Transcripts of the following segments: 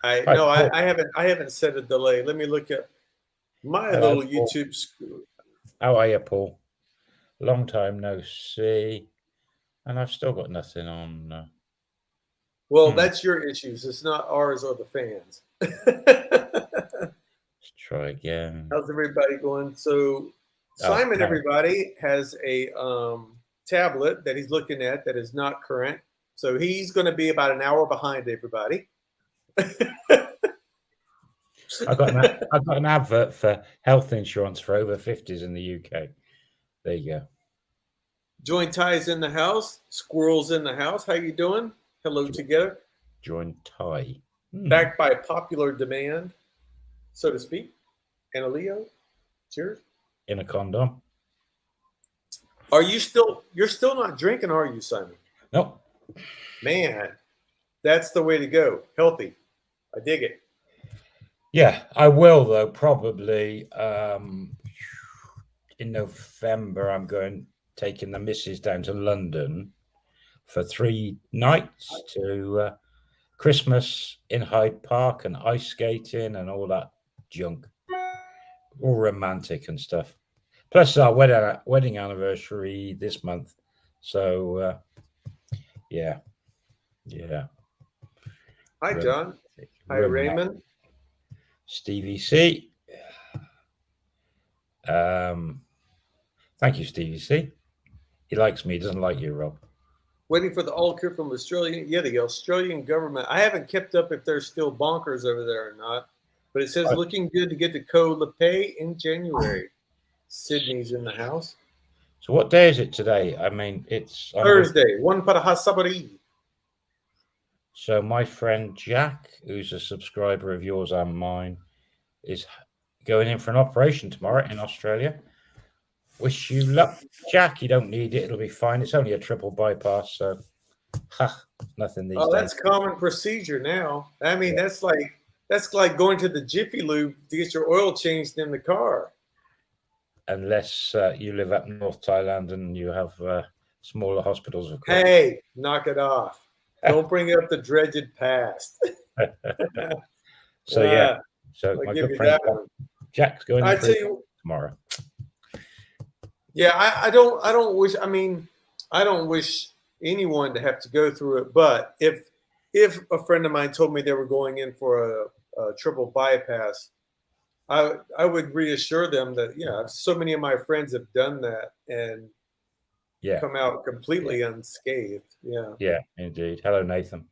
I Hi, no, Paul. I haven't set a delay. Let me look at my Hello, little Paul. YouTube school. How are you, Paul? Long time no see. And I've still got nothing on. Well, Hmm. that's your issues. It's not ours or the fans. Let's try again. How's everybody going? So Oh, Simon, now. everybody, has a tablet that he's looking at that is not current. So he's going to be about an hour behind everybody. I got an advert for health insurance for over 50s in the UK. There you go. Joint ties in the house, squirrels in the house. How you doing? Hello together. Join Thai. Backed by popular demand, so to speak. And a Leo. Cheers. In a condom. You're still not drinking, are you, Simon? Nope. Man, that's the way to go. Healthy. I dig it. Yeah, I will though. Probably in November. I'm taking the missus down to London for 3 nights to Christmas in Hyde Park and ice skating and all that junk. All romantic and stuff. Plus our wedding anniversary this month. So yeah. Hi, John. Hi, Romantic. Raymond. Stevie C. Thank you, Stevie C. He likes me. He doesn't like you, Rob. Waiting for the all clear from Australia. Yeah, the Australian government. I haven't kept up if they're still bonkers over there or not. But it says looking good to get to Koh Lipe in January. Sydney's in the house. So what day is it today? I mean, it's Thursday. One paraha sabari. So my friend Jack, who's a subscriber of yours and mine, is going in for an operation tomorrow in Australia. Wish you luck, Jack. You don't need it. It'll be fine. It's only a triple bypass, so nothing these days. That's common procedure now. I mean, yeah. That's like going to the Jiffy Lube to get your oil changed in the car. Unless you live up North Thailand and you have smaller hospitals, of course. Hey, knock it off. Don't bring up the dreaded past. So my good friend Jack's going in for tomorrow. Yeah, I don't wish. I mean, I don't wish anyone to have to go through it. But if a friend of mine told me they were going in for a triple bypass, I would reassure them that so many of my friends have done that and come out completely unscathed. Yeah, indeed. Hello, Nathan.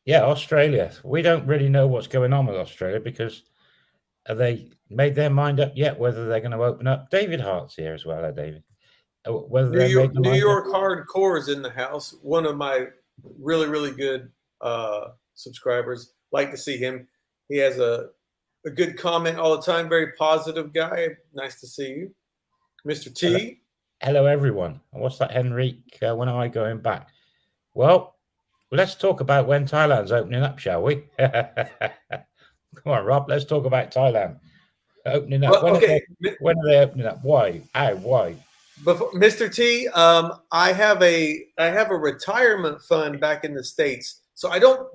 Australia. We don't really know what's going on with Australia because have they made their mind up yet whether they're going to open up? David Hart's here as well. Hello, David. Whether New York Hardcore is in the house. One of my really, really good subscribers. Like to see him. He has a good comment all the time. Very positive guy. Nice to see you. Mr. T. Hello everyone. What's that, Henrique? When am I going back? Well, let's talk about when Thailand's opening up, shall we? Come on, Rob. Let's talk about Thailand opening up. When are they opening up? Why? How? Why? Before, Mr. T, I have a retirement fund back in the States, so I don't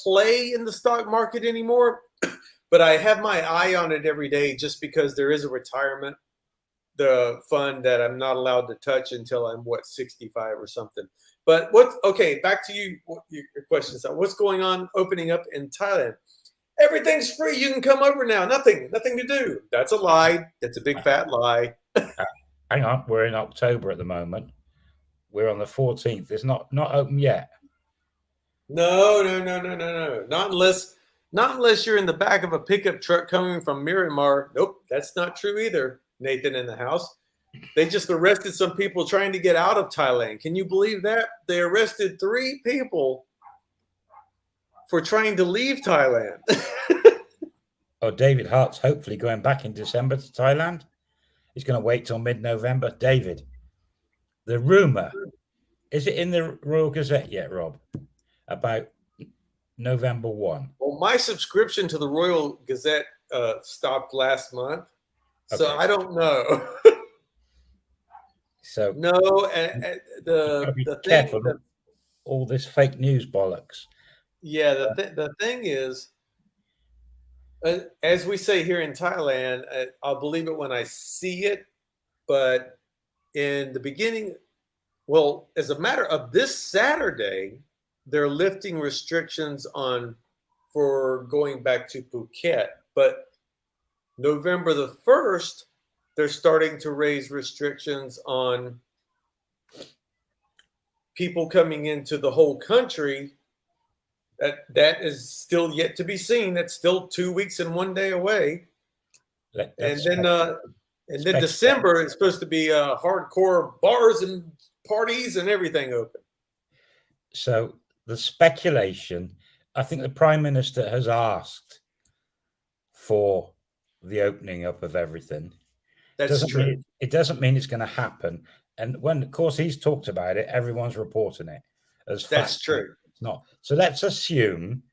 play in the stock market anymore, but I have my eye on it every day just because there is a retirement fund that I'm not allowed to touch until I'm 65 or something. But back to you. Your questions. What's going on opening up in Thailand? Everything's free. You can come over now. Nothing to do. That's a lie. That's a big fat lie. Hang on. We're in October at the moment. We're on the 14th. It's not open yet. No. Not unless you're in the back of a pickup truck coming from Miramar. Nope, that's not true either. Nathan in the house. They just arrested some people trying to get out of Thailand. Can you believe that? They arrested 3 people for trying to leave Thailand. David Hart's hopefully going back in December to Thailand. He's going to wait till mid-November. David, the rumor, is it in the Royal Gazette yet, Rob? About November 1. Well, my subscription to the Royal Gazette stopped last month. Okay. So I don't know. So no, and the careful. All this fake news bollocks. Yeah, the thing is, as we say here in Thailand, I'll believe it when I see it. But in the beginning, well, as a matter of this Saturday, they're lifting restrictions on for going back to Phuket. But November the 1st, they're starting to raise restrictions on people coming into the whole country. That is still yet to be seen. That's still 2 weeks and 1 day away. And Let's then December is supposed to be hardcore bars and parties and everything open. So the speculation, I think the Prime Minister has asked for the opening up of everything. That's true. It doesn't mean it's going to happen. And when, of course, he's talked about it, everyone's reporting it as fact. That's true. It's not. So let's assume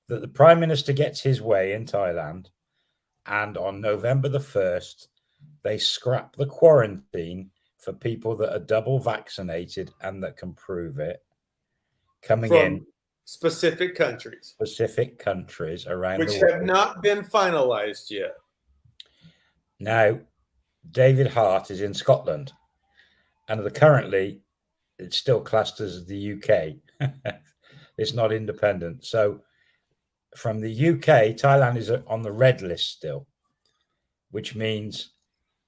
that the Prime Minister gets his way in Thailand, and on November the 1st, they scrap the quarantine for people that are double vaccinated and that can prove it coming in specific countries around which the world, have not been finalized yet. Now, David Hart is in Scotland, and currently it's still classed as the UK. It's not independent. So from the UK, Thailand is on the red list still, which means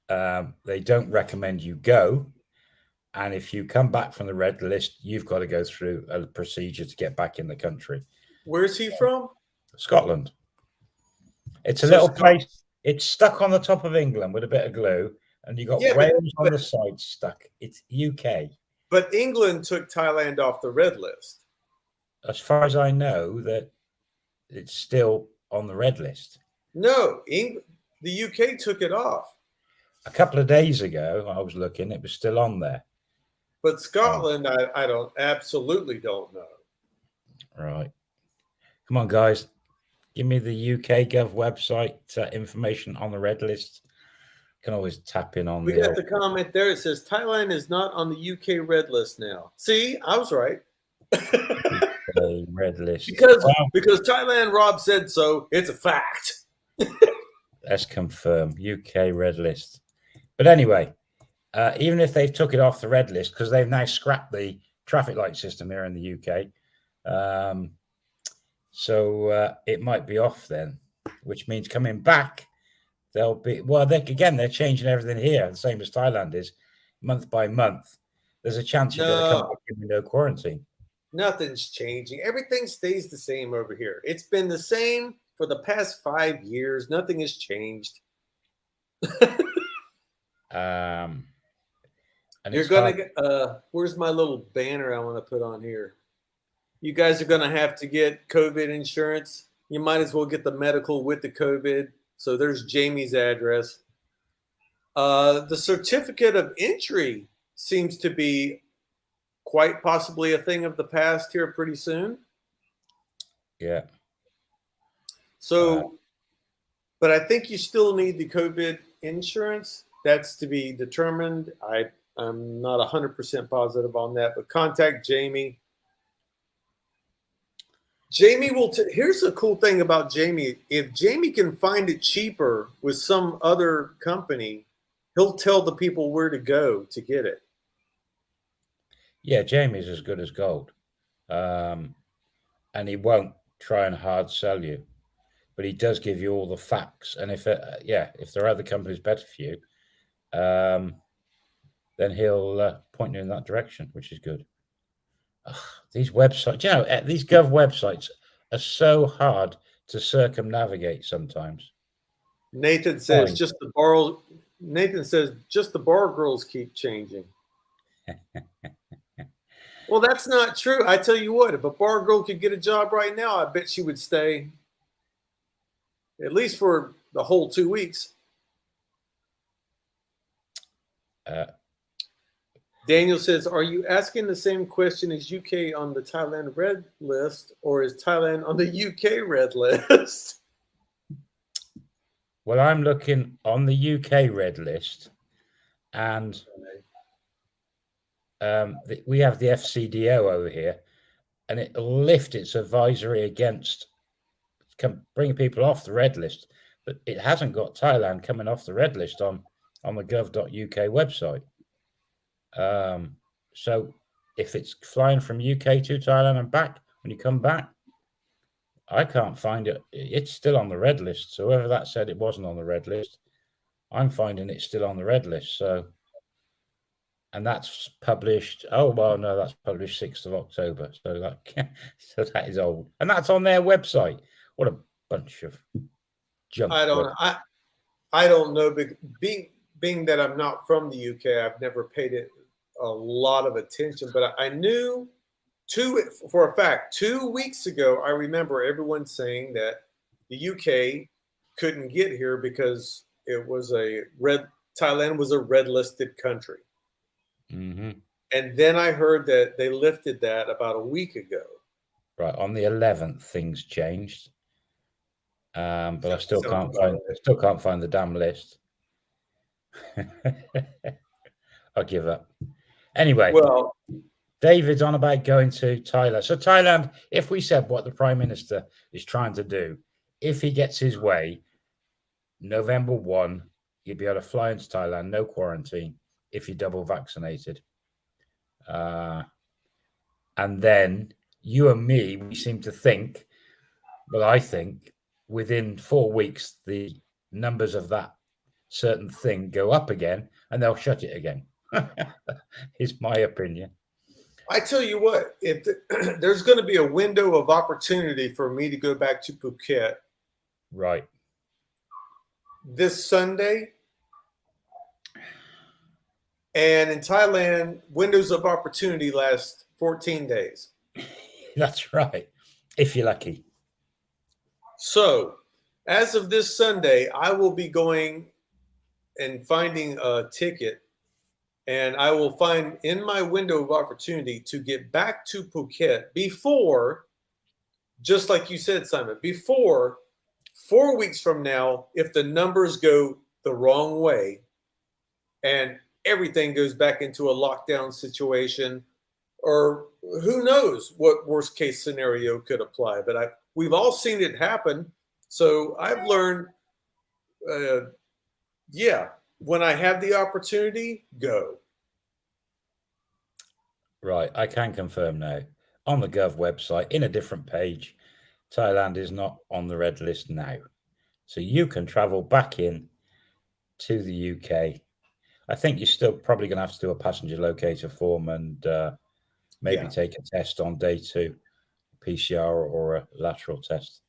they don't recommend you go. And if you come back from the red list, you've got to go through a procedure to get back in the country. Where's he from? Scotland. It's a little place. It's stuck on the top of England with a bit of glue, and you got Wales on the side stuck. It's UK. But England took Thailand off the red list. As far as I know, that it's still on the red list. No, the UK took it off. A couple of days ago, I was looking, it was still on there. But Scotland, I absolutely don't know. Right. Come on, guys. Give me the UK Gov website information on the red list. Can always tap in on. We got the comment there. It says Thailand is not on the UK red list now. See, I was right. Red list because Thailand Rob said so. It's a fact. Let's confirm UK red list. But anyway, even if they've took it off the red list, because they've now scrapped the traffic light system here in the UK, so it might be off then, which means coming back, they'll be, well, they're changing everything here, the same as Thailand is, month by month. There's a chance you're going to come back in no quarantine. Nothing's changing. Everything stays the same over here. It's been the same for the past 5 years. Nothing has changed. And you're going to get, where's my little banner I want to put on here? You guys are going to have to get COVID insurance. You might as well get the medical with the COVID. So there's Jamie's address. The certificate of entry seems to be quite possibly a thing of the past here pretty soon. Yeah. So, but I think you still need the COVID insurance. That's to be determined. I'm not 100% positive on that, but contact Jamie. Jamie will. Here's the cool thing about Jamie. If Jamie can find it cheaper with some other company, he'll tell the people where to go to get it. Yeah, Jamie's as good as gold. And he won't try and hard sell you, but he does give you all the facts. And if there are other companies better for you, then he'll point you in that direction, which is good. These websites, these Gov websites are so hard to circumnavigate sometimes. Nathan says just the bar girls keep changing. Well, that's not true. I tell you what, if a bar girl could get a job right now, I bet she would stay at least for the whole 2 weeks. Daniel says, are you asking the same question as UK on the Thailand red list, or is Thailand on the UK red list? Well, I'm looking on the UK red list, and we have the FCDO over here, and it'll lift its advisory against bringing people off the red list, but it hasn't got Thailand coming off the red list on the gov.uk website. So if it's flying from UK to Thailand and back, when you come back, I can't find it. It's still on the red list. So whoever that said it wasn't on the red list, I'm finding it's still on the red list. So, and that's published. Oh well, no, that's published 6th of October. So that is old, and that's on their website. What a bunch of junk. I don't know. Being that I'm not from the UK, I've never paid it a lot of attention. But I knew for a fact 2 weeks ago. I remember everyone saying that the UK couldn't get here because it was Thailand was a red listed country. Mm-hmm. And then I heard that they lifted that about a week ago. Right, on the 11th, things changed. But I still can't find the damn list. I'll give up. Anyway, well, David's on about going to Thailand. So Thailand, if we said what the Prime Minister is trying to do, if he gets his way, November 1, you'd be able to fly into Thailand, no quarantine, if you're double vaccinated. And then you and me, we seem to think, well, I think within 4 weeks, the numbers of that certain thing go up again and they'll shut it again. Is my opinion. I tell you what, if there's going to be a window of opportunity for me to go back to Phuket, right, this Sunday, and in Thailand, windows of opportunity last 14 days. That's right, if you're lucky. So, as of this Sunday, I will be going and finding a ticket, and I will find in my window of opportunity to get back to Phuket before, just like you said, Simon, before 4 weeks from now, if the numbers go the wrong way and everything goes back into a lockdown situation, or who knows what worst case scenario could apply. But we've all seen it happen. So I've learned, when I have the opportunity, go. Right, I can confirm now. On the Gov website, in a different page, Thailand is not on the red list now. So you can travel back in to the UK. I think you're still probably going to have to do a passenger locator form and maybe take a test on day 2, PCR or a lateral test.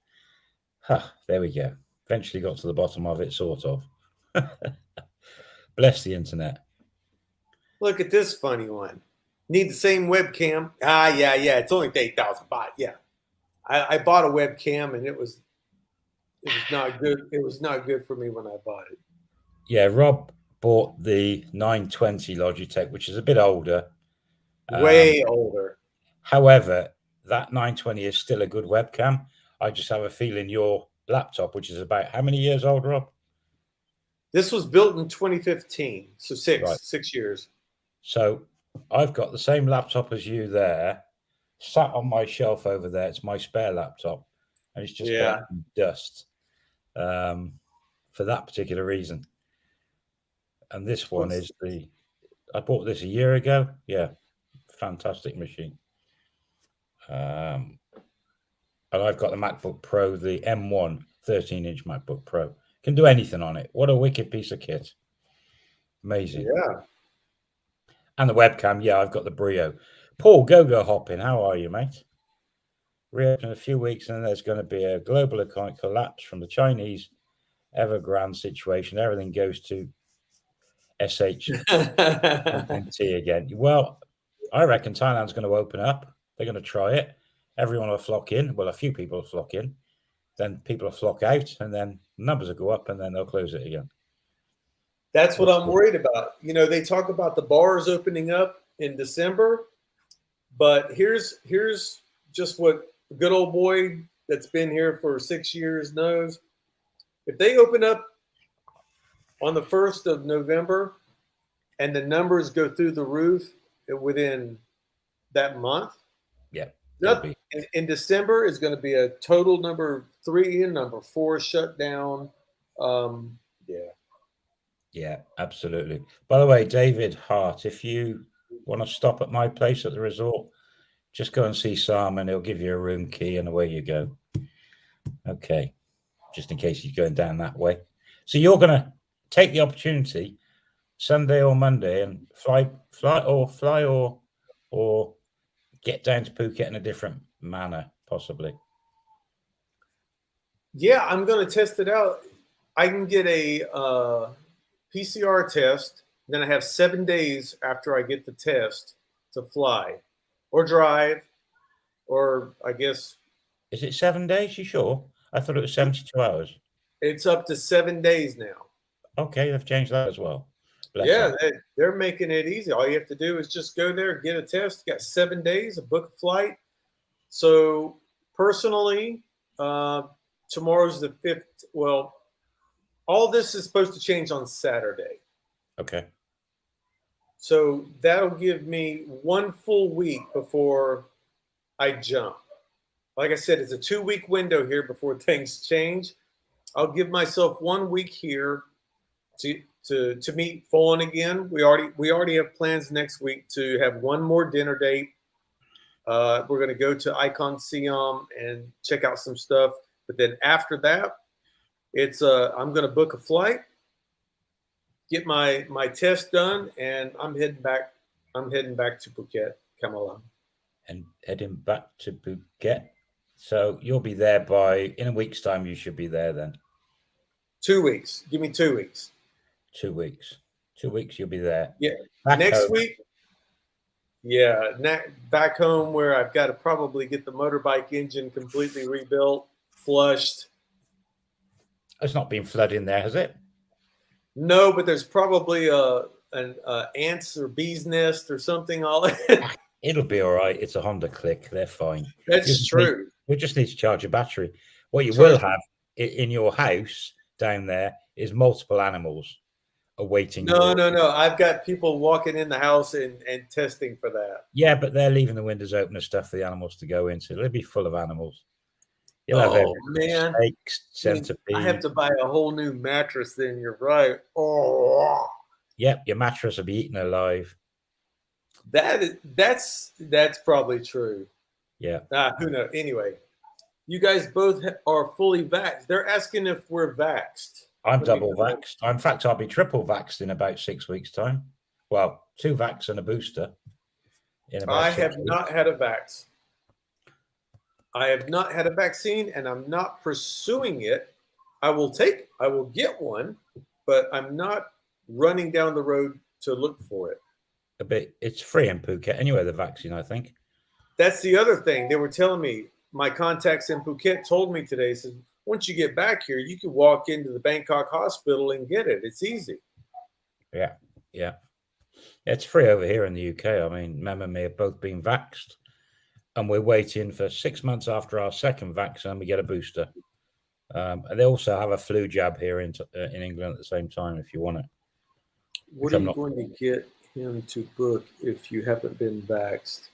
There we go. Eventually got to the bottom of it, sort of. Bless the internet. Look at this funny one. Need the same webcam? Yeah. It's only 8,000 baht. Yeah. I bought a webcam and it was not good. It was not good for me when I bought it. Yeah, Rob bought the 920 Logitech, which is a bit older. Way older. However, that 920 is still a good webcam. I just have a feeling your laptop, which is about how many years old, Rob? This was built in 2015, so 6 years. So I've got the same laptop as you there, sat on my shelf over there. It's my spare laptop, and it's just collecting dust for that particular reason. And this one is I bought this a year ago. Yeah, fantastic machine. And I've got the MacBook Pro, the M1 13-inch MacBook Pro. Can do anything on it. What a wicked piece of kit. Amazing. Yeah. And the webcam, I've got the Brio. Paul, go hopping. How are you, mate? Reopen in a few weeks, and there's going to be a global economic collapse from the Chinese Evergrande situation. Everything goes to SHMT again. Well, I reckon Thailand's going to open up. They're going to try it. Everyone will flock in. Well, a few people will flock in. Then people will flock out, and then numbers will go up, and then they'll close it again. That's what I'm worried about. You know, they talk about the bars opening up in December, but here's just what a good old boy that's been here for 6 years knows. If they open up on the 1st of November and the numbers go through the roof within that month, It'll Nope. be. In December is going to be a total number 3 and number 4 shutdown. Yeah. Yeah, absolutely. By the way, David Hart, if you want to stop at my place at the resort, just go and see Sam and he'll give you a room key and away you go. Okay. Just in case you're going down that way. So you're going to take the opportunity Sunday or Monday and fly or get down to Phuket in a different manner, possibly. Yeah, I'm going to test it out. I can get a PCR test. Then I have 7 days after I get the test to fly or drive, or I guess Is it 7 days? You sure? I thought it was 72 hours. it's up to 7 days now. Okay, they've changed that as well. Bless Yeah, them. they're making it easy. All you have to do is just go there, get a test. You got 7 days, a book a flight. So personally, tomorrow's the 5th. Well, all this is supposed to change on Saturday. Okay. So that'll give me 1 full week before I jump. Like I said, it's a 2-week window here before things change. I'll give myself 1 week here to meet Fullen again. We already have plans next week to have one more dinner date. We're going to go to Icon Siam and check out some stuff. But then after that, it's I'm going to book a flight, get my test done, and I'm heading back. I'm heading back to Phuket, Kamala. And heading back to Phuket. So you'll be there in a week's time. You should be there then. 2 weeks. Give me 2 weeks. 2 weeks. 2 weeks you'll be there. Yeah. Back Next home. week. Yeah, back home where I've got to probably get the motorbike engine completely rebuilt, flushed. It's not been flooding there, has it? No, but there's probably an ants or bee's nest or something. It'll be all right. It's a Honda Click. They're fine. That's true. We just need to charge a battery. What you will have in your house down there is multiple animals awaiting. No. I've got people walking in the house and testing for that. Yeah, but they're leaving the windows open and stuff for the animals to go into. They'll be full of animals. You'll have man, snakes, centipedes. I have to buy a whole new mattress. Then you're right. Oh, yep, your mattress will be eaten alive. That's probably true. Yeah. Who knows? Anyway, you guys both are fully vaxxed. They're asking if we're vaxxed. I'm double vaxxed. In fact, I'll be triple vaxxed in about 6 weeks' time. Well, 2 vax and a booster. I have not had a vax. I have not had a vaccine, and I'm not pursuing it. I will get one, but I'm not running down the road to look for it. It's free in Phuket anyway, the vaccine, I think. That's the other thing. They were telling me, my contacts in Phuket told me today, said, once you get back here, you can walk into the Bangkok hospital and get it. It's easy. Yeah. It's free over here in the UK. I mean, Mem and me have both been vaxxed, and we're waiting for 6 months after our second vaccine, we get a booster. And they also have a flu jab here in England at the same time if you want it. What are you going to get him to book if you haven't been vaxxed?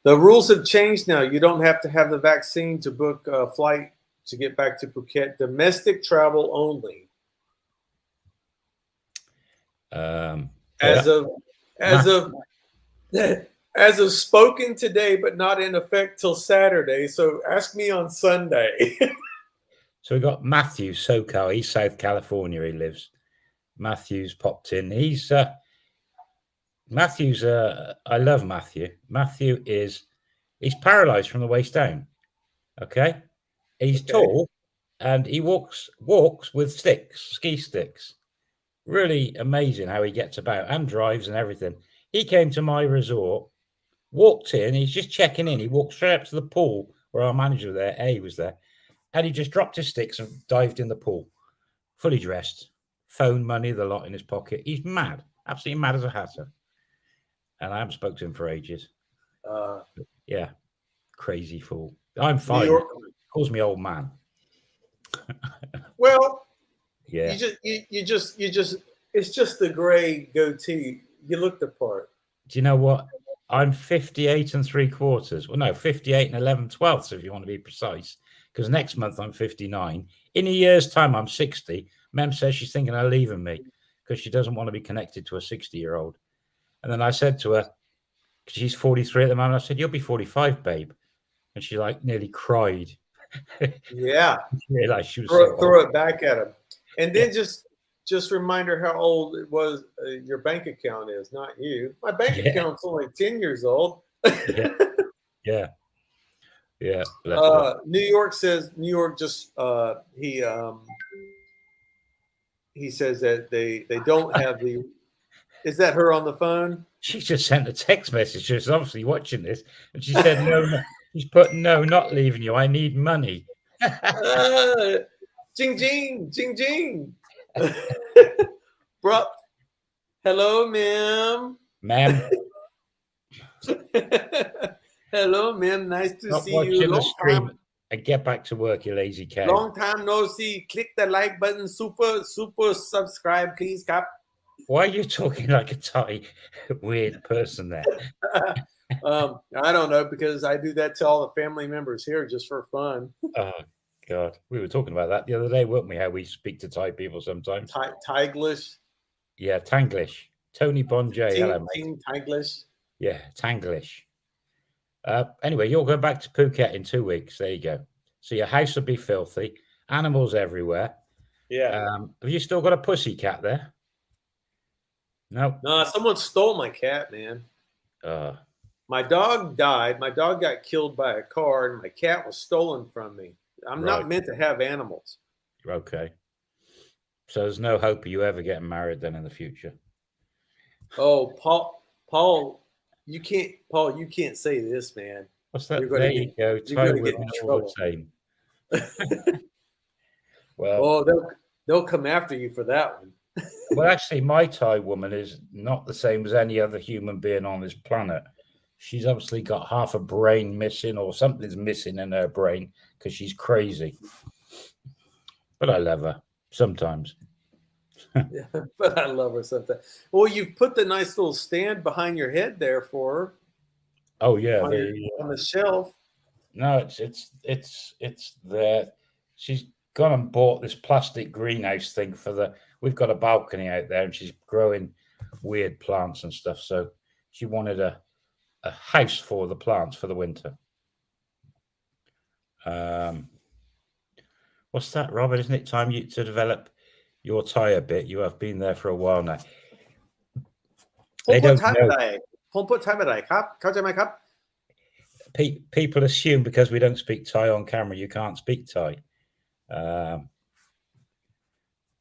The rules have changed now. You don't have to have the vaccine to book a flight to get back to Phuket. Domestic travel only. As of spoken today, but not in effect till Saturday. So ask me on Sunday. So we got Matthew SoCal. He's South California. He lives. Matthew's popped in. He's I love Matthew. He's paralyzed from the waist down. Okay. He's tall and he walks with ski sticks. Really amazing how he gets about and drives and everything. He came to my resort, walked in, he's just checking in. He walked straight up to the pool where our manager was there, and he just dropped his sticks and dived in the pool, fully dressed, phone, money, the lot in his pocket. He's mad, absolutely mad as a hatter. And I haven't spoken to him for ages. Yeah, crazy fool. I'm fine. He calls me old man. Well, yeah. You just it's just the gray goatee. You look the part. Do you know what? I'm 58 and 3/4. Well, no, 58 and 11/12 if you want to be precise. Because next month I'm 59. In a year's time, I'm 60. Mem says she's thinking of leaving me because she doesn't want to be connected to a 60-year-old. And then I said to her, because she's 43 at the moment, I said, "You'll be 45, babe." And she like nearly cried. Yeah. She realized she was Throw it back at him. And then Yeah. just remind her how old it was your bank account is, not you. My bank Yeah. account's only 10 years old. Yeah. Yeah. Yeah. Bless her. New York says New York just he says that they don't have the. Is that her on the phone? She just sent a text message. She's obviously watching this, and she said, "No, no." She's put, "No, not leaving you. I need money." Jing jing jing jing. Bro, hello, ma'am. Ma'am, Hello, ma'am. Nice to stop see you. watching the stream and get back to work, you lazy cow. Long time no see. Click the like button. Super subscribe, please, Cap. Why are you talking like a Thai weird person there? I don't know, because I do that to all the family members here just for fun. Oh God, we were talking about that the other day, weren't we? How we speak to Thai people sometimes. Tiglish. Yeah, Tanglish. Tony Bonjay, hello, mate. Ting Tiglish. Yeah, Tanglish. Anyway, you're going back to Phuket in 2 weeks. There you go. So your house will be filthy, animals everywhere. Yeah. Have you still got a pussy cat there? No. No, someone stole my cat, man. My dog died. My dog got killed by a car, and my cat was stolen from me. I'm not meant to have animals. Okay. So there's no hope of you ever getting married then in the future. Oh, Paul, you can't say this, man. What's that? There you go. Thai women all the same. Well, they'll come after you for that one. Well, actually, my Thai woman is not the same as any other human being on this planet. She's obviously got half a brain missing, or something's missing in her brain because she's crazy. But I love her sometimes. Yeah, but I love her sometimes. Well, you've put the nice little stand behind your head there for her. Oh yeah, on the shelf. No, it's there. She's gone and bought this plastic greenhouse thing for the. We've got a balcony out there, and she's growing weird plants and stuff. So she wanted a house for the plants for the winter. What's that, Robert? Isn't it time you to develop your Thai a bit? You have been there for a while now. They don't know. People assume because we don't speak Thai on camera, you can't speak Thai.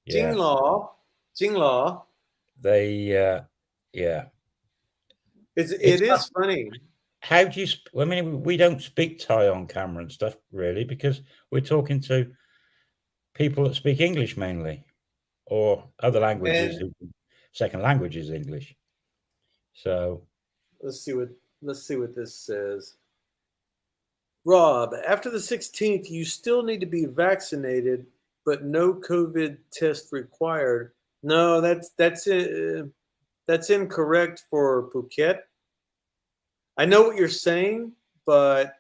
Jinglaw. They, yeah. It is funny. How do you? I mean, we don't speak Thai on camera and stuff really because we're talking to people that speak English mainly, or other languages. Second language is English. So let's see what this says. Rob, after the 16th, you still need to be vaccinated, but no COVID test required. No, that's incorrect for Phuket. I know what you're saying, but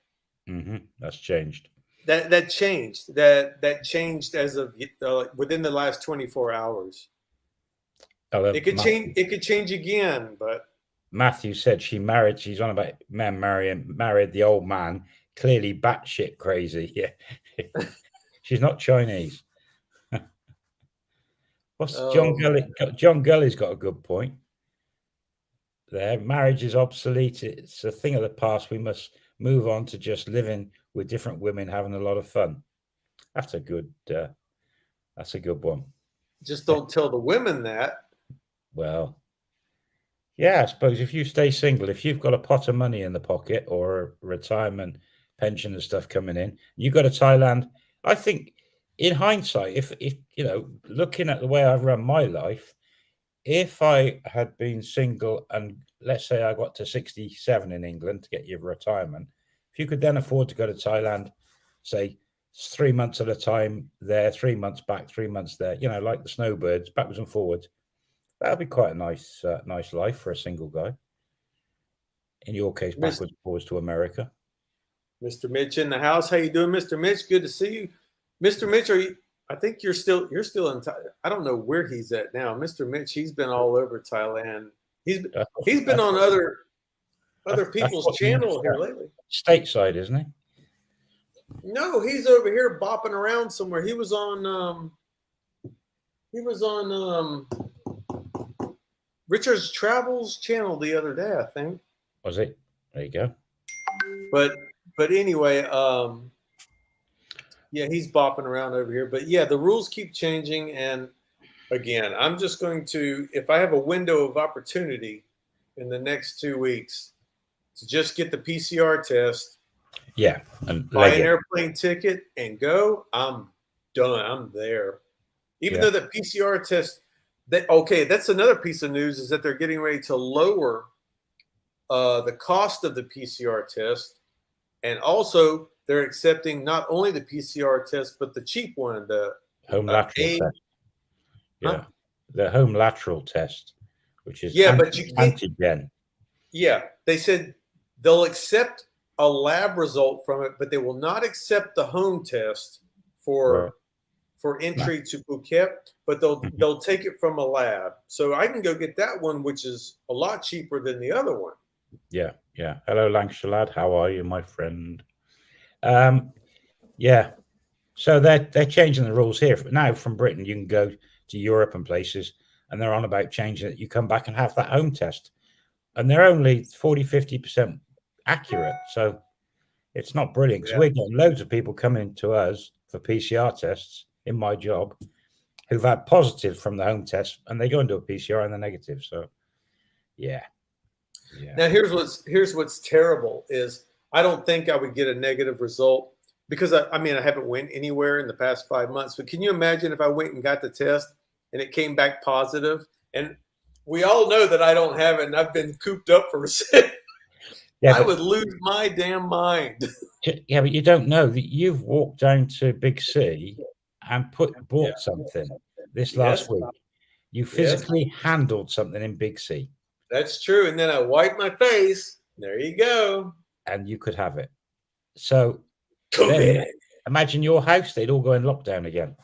that's changed. That changed. That changed as of within the last 24 hours. It could change. It could change again, but Matthew said she's on about men married the old man. Clearly batshit crazy. Yeah. She's not Chinese. What's John Gully? John Gully's got a good point. There, marriage is obsolete. It's a thing of the past. We must move on to just living with different women, having a lot of fun. That's a good one. Just don't tell the women that. Well, yeah, I suppose if you stay single, if you've got a pot of money in the pocket or a retirement pension and stuff coming in, you go to Thailand. I think in hindsight, if you know, looking at the way I've run my life, if I had been single and let's say I got to 67 in England to get your retirement, if you could then afford to go to Thailand, say 3 months at a time there, 3 months back, 3 months there, you know, like the snowbirds, backwards and forwards, that'd be quite a nice life for a single guy. In your case, Mis- backwards and forwards to America. Mr. Mitch in the house. How you doing, Mr. Mitch? Good to see you, Mr. Mitch. Are you? I think you're still in. I don't know where he's at now, Mr. Mitch. He's been all over Thailand. He's been on other people's channel here lately. Stateside, isn't he? No, he's over here bopping around somewhere. He was on Richard's Travels channel the other day, I think. Was it? There you go. But anyway, yeah, he's bopping around over here. But yeah, the rules keep changing, and again, I'm just going to, if I have a window of opportunity in the next 2 weeks to just get the PCR test, yeah, and buy an airplane ticket and go, I'm done. I'm there. Even though the PCR test, that's another piece of news, is that they're getting ready to lower the cost of the PCR test, and also they're accepting not only the PCR test but the cheap one, the home lateral test. Yeah, the home lateral test, which is but you can't, antigen. Yeah, they said they'll accept a lab result from it, but they will not accept the home test for entry to Phuket. But they'll take it from a lab, so I can go get that one, which is a lot cheaper than the other one. Yeah. Hello, Langshalad. How are you, my friend? Yeah. So they're changing the rules here now. From Britain, you can go to Europe and places, and they're on about changing it. You come back and have that home test, and they're only 40-50% accurate. So it's not brilliant, because we're getting loads of people coming to us for PCR tests in my job who've had positive from the home test, and they go and do a PCR and they're negative. So yeah. Now here's what's terrible is I don't think I would get a negative result, because I haven't went anywhere in the past 5 months. But can you imagine if I went and got the test and it came back positive? And we all know that I don't have it, and I've been cooped up for I would lose my damn mind. Yeah, but you don't know that you've walked down to Big C and bought something this last week. You physically handled something in Big C. That's true. And then I wiped my face. There you go. And you could have it. So then, imagine your house, they'd all go in lockdown again.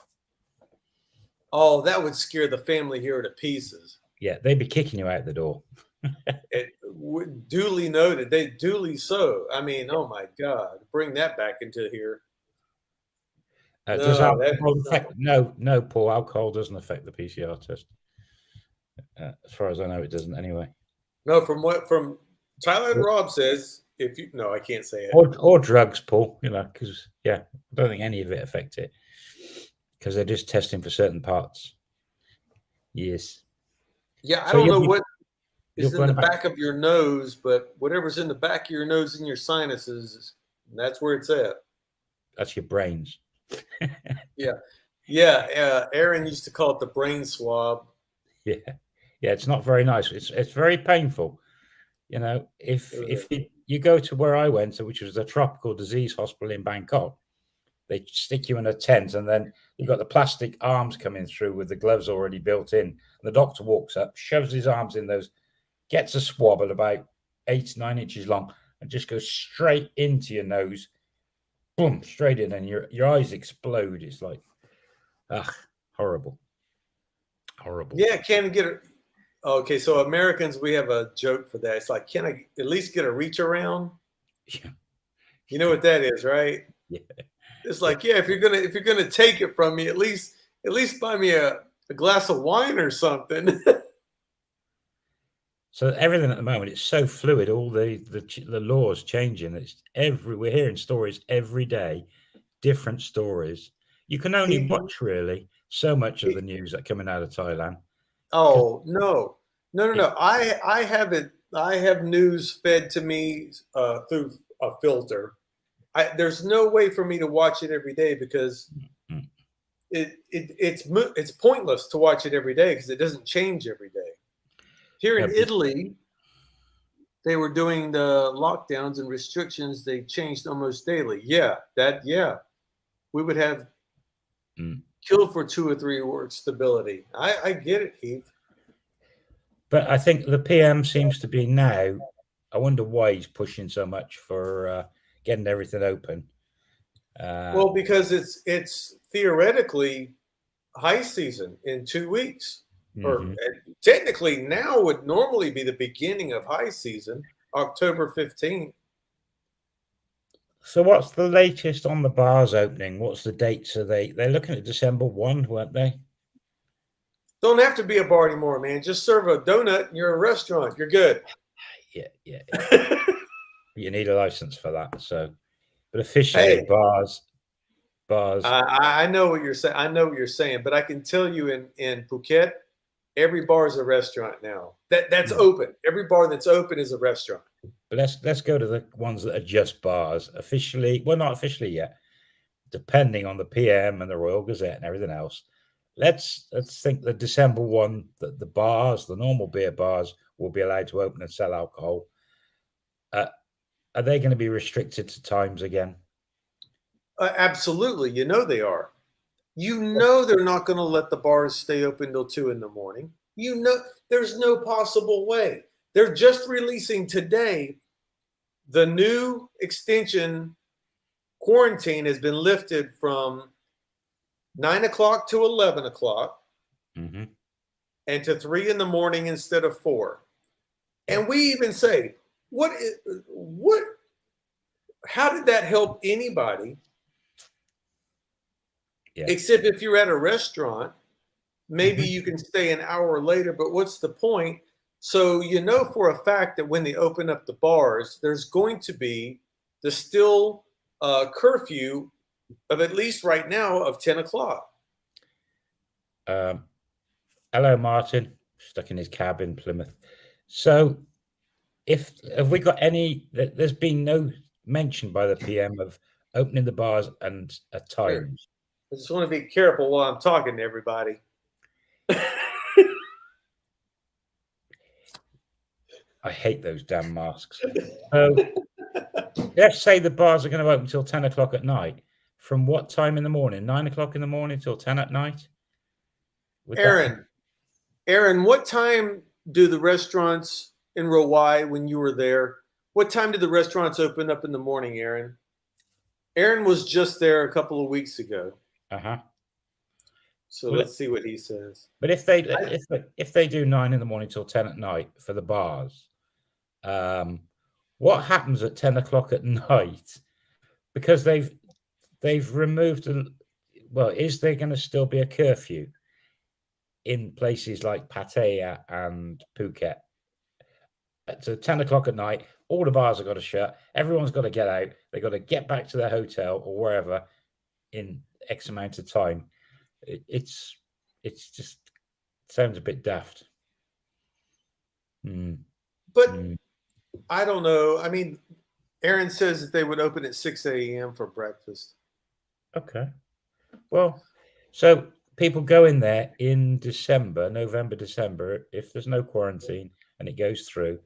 Oh, that would scare the family here to pieces. Yeah, they'd be kicking you out the door. Duly noted. They duly so. I mean, oh my God, bring that back into here. Does alcohol affect? No, Paul. Alcohol doesn't affect the PCR test. As far as I know, it doesn't anyway. No, from Thailand Rob says, I can't say it. Or drugs, Paul. Because I don't think any of it affect it, because they're just testing for certain parts. Yes. Yeah, I don't know what is in the back of your nose, but whatever's in the back of your nose and your sinuses, that's where it's at. That's your brains. Yeah. Aaron used to call it the brain swab. Yeah, it's not very nice. It's very painful. If you go to where I went to, which was a tropical disease hospital in Bangkok, they stick you in a tent, and then you've got the plastic arms coming through with the gloves already built in. And the doctor walks up, shoves his arms in those, gets a swab at about 8-9 inches long, and just goes straight into your nose. Boom, straight in, and your eyes explode. It's like, horrible. Yeah, can I get it? Okay, so Americans, we have a joke for that. It's like, can I at least get a reach around? Yeah. You know what that is, right? Yeah. It's like, if you're gonna take it from me, at least buy me a glass of wine or something. So everything at the moment, it's so fluid. All the laws changing. We're hearing stories every day, different stories. You can only watch really so much of the news that coming out of Thailand. Oh no! I have it. I have news fed to me through a filter. There's no way for me to watch it every day, because it's pointless to watch it every day, because it doesn't change every day. Here in Italy, they were doing the lockdowns and restrictions. They changed almost daily. We would have killed for 2 or 3 words stability. I get it, Heath. But I think the PM seems to be now I wonder why he's pushing so much for getting everything open. Well, because it's theoretically high season in 2 weeks, or Mhm. technically now would normally be the beginning of high season, October 15th. So what's the latest on the bars opening? What's the dates? Are they're looking at December 1, weren't they? Don't have to be a bar anymore, man. Just serve a donut and you're a restaurant. You're good. Yeah. You need a license for that. So, but officially, Hey, bars. I know what you're saying. I know what you're saying, but I can tell you in Phuket, every bar is a restaurant now. That's Yeah. open. Every bar that's open is a restaurant. But let's go to the ones that are just bars. Officially, well, not officially yet. Depending on the PM and the Royal Gazette and everything else. Let's think the December one that the bars, the normal beer bars, will be allowed to open and sell alcohol. Are they going to be restricted to times again? Absolutely, you know they are. You know they're not going to let the bars stay open till 2 in the morning. You know there's no possible way. They're just releasing today the new extension. Quarantine has been lifted from 9 o'clock to 11 o'clock, Mm-hmm. and to 3 in the morning instead of 4. Yeah. And we even say, what? How did that help anybody? Yeah. Except if you're at a restaurant, maybe Mm-hmm. you can stay an hour later, but what's the point? So you know for a fact that when they open up the bars, there's going to be the still curfew of, at least right now, of 10 o'clock. Hello, Martin. Stuck in his cab in Plymouth. So, if have we got any? There's been no mention by the PM of opening the bars and at Here, times. I just want to be careful while I'm talking to everybody. I hate those damn masks. So, let's say the bars are going to open till 10 o'clock at night. From what time in the morning? 9 o'clock in the morning till 10 at night? Would that be? Aaron, what time do the restaurants in Rowai, when you were there, what time did the restaurants open up in the morning, Aaron? Aaron was just there a couple of weeks ago. Uh huh. So Well, let's see what he says. but if they do 9 in the morning till 10 at night for the bars, um, what happens at 10 o'clock at night? Because they've removed. Well, is there going to still be a curfew in places like Pattaya and Phuket? So 10 o'clock at night, all the bars have got to shut. Everyone's got to get out. They've got to get back to their hotel or wherever in X amount of time. It's just sounds a bit daft. Mm, But mm. I don't know. I mean, Aaron says that they would open at 6 a.m. for breakfast. Okay. Well, so people go in there in December, November, December. If there's no quarantine and it goes through,